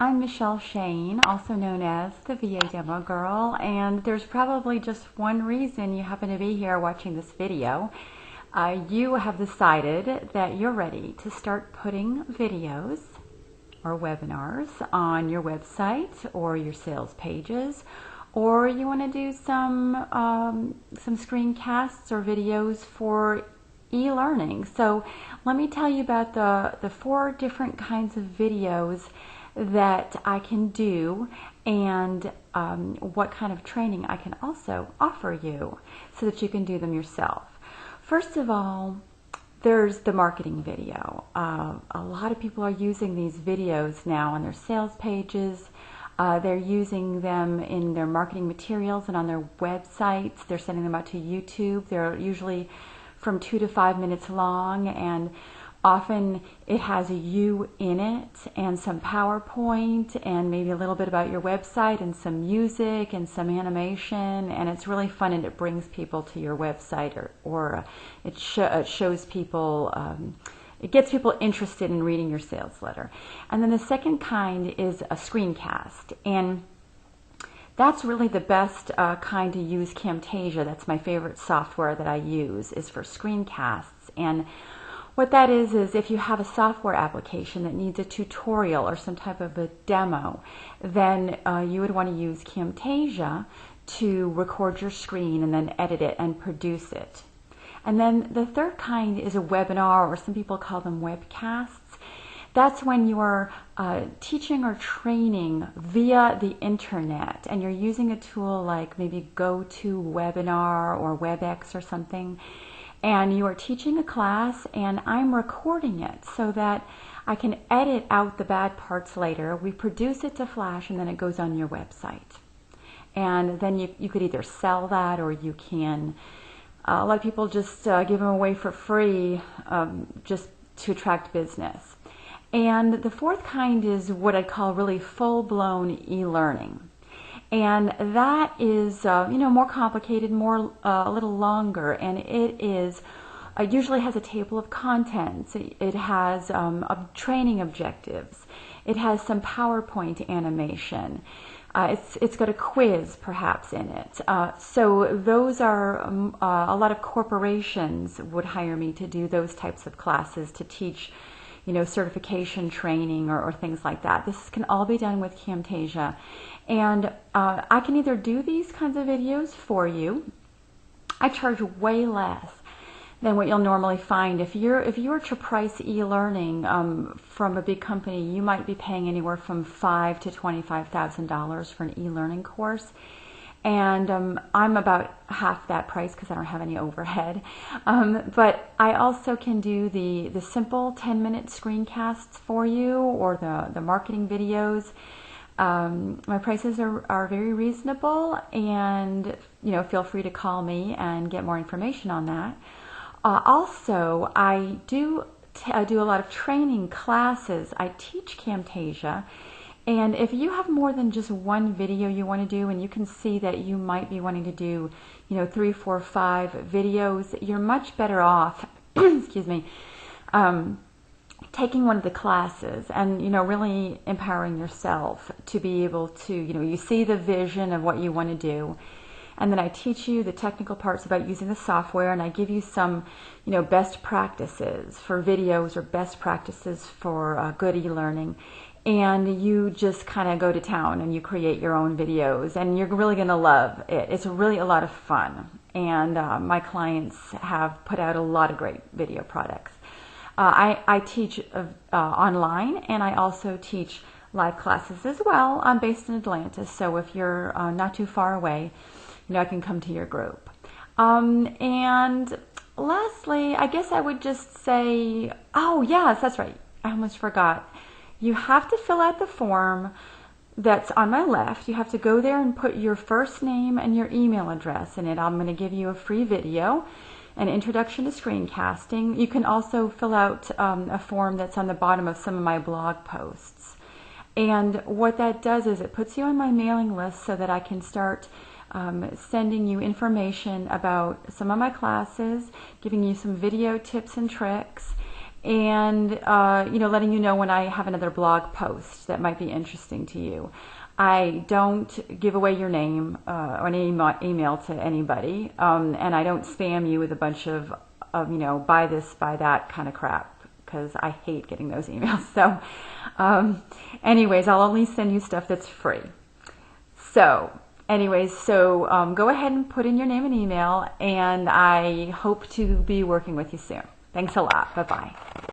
I'm Michelle Shane, also known as the VA Demo Girl, and there's probably just one reason you happen to be here watching this video. You have decided that you're ready to start putting videos or webinars on your website or your sales pages, or you want to do some screencasts or videos for e-learning. So let me tell you about the 4 different kinds of videos that I can do, and what kind of training I can also offer you so that you can do them yourself. First of all, there's the marketing video. A lot of people are using these videos now on their sales pages. They're using them in their marketing materials and on their websites. They're sending them out to YouTube. They're usually from 2 to 5 minutes long, and often it has you in it and some PowerPoint and maybe a little bit about your website and some music and some animation, and it's really fun, and it brings people to your website, or it shows people, it gets people interested in reading your sales letter. And then the second kind is a screencast, and that's really the best kind to use. Camtasia, that's my favorite software that I use, is for screencasts. And what that is if you have a software application that needs a tutorial or some type of a demo, then you would want to use Camtasia to record your screen and then edit it and produce it. And then the third kind is a webinar, or some people call them webcasts. That's when you are teaching or training via the internet, and you're using a tool like maybe GoToWebinar or WebEx or something, and you are teaching a class, and I'm recording it so that I can edit out the bad parts later. We produce it to Flash, and then it goes on your website. And then you could either sell that, or you can, a lot of people just give them away for free, just to attract business. And the fourth kind is what I call really full-blown e-learning. And that is, more complicated, a little longer, and it usually has a table of contents. It has training objectives. It has some PowerPoint animation. It's got a quiz perhaps in it. So those are, a lot of corporations would hire me to do those types of classes, to teach certification training or things like that. This can all be done with Camtasia. And I can either do these kinds of videos for you. I charge way less than what you'll normally find. If you were to price e-learning from a big company, you might be paying anywhere from $5,000 to $25,000 for an e-learning course. And I'm about half that price because I don't have any overhead. But I also can do the simple 10-minute screencasts for you, or the marketing videos. My prices are very reasonable, and feel free to call me and get more information on that. Also, I do a lot of training classes. I teach Camtasia. And if you have more than just one video you want to do, and you can see that you might be wanting to do, 3, 4, 5 videos, you're much better off, excuse me, taking one of the classes and, really empowering yourself to be able to, you see the vision of what you want to do. And then I teach you the technical parts about using the software, and I give you some, best practices for videos, or best practices for good e-learning. And you just kind of go to town and you create your own videos, and you're really going to love it. It's really a lot of fun, and my clients have put out a lot of great video products. I teach online, and I also teach live classes as well. I'm based in Atlanta, so if you're not too far away, I can come to your group. And lastly, I guess I would just say, oh yes, that's right, I almost forgot. You have to fill out the form that's on my left. You have to go there and put your first name and your email address in it. I'm going to give you a free video, an introduction to screencasting. You can also fill out a form that's on the bottom of some of my blog posts. And what that does is it puts you on my mailing list so that I can start sending you information about some of my classes, giving you some video tips and tricks, and letting you know when I have another blog post that might be interesting to you. I don't give away your name or an email to anybody, and I don't spam you with a bunch of buy this, buy that kind of crap, because I hate getting those emails. So anyways, I'll only send you stuff that's free. So anyways, go ahead and put in your name and email, and I hope to be working with you soon. Thanks a lot. Bye-bye.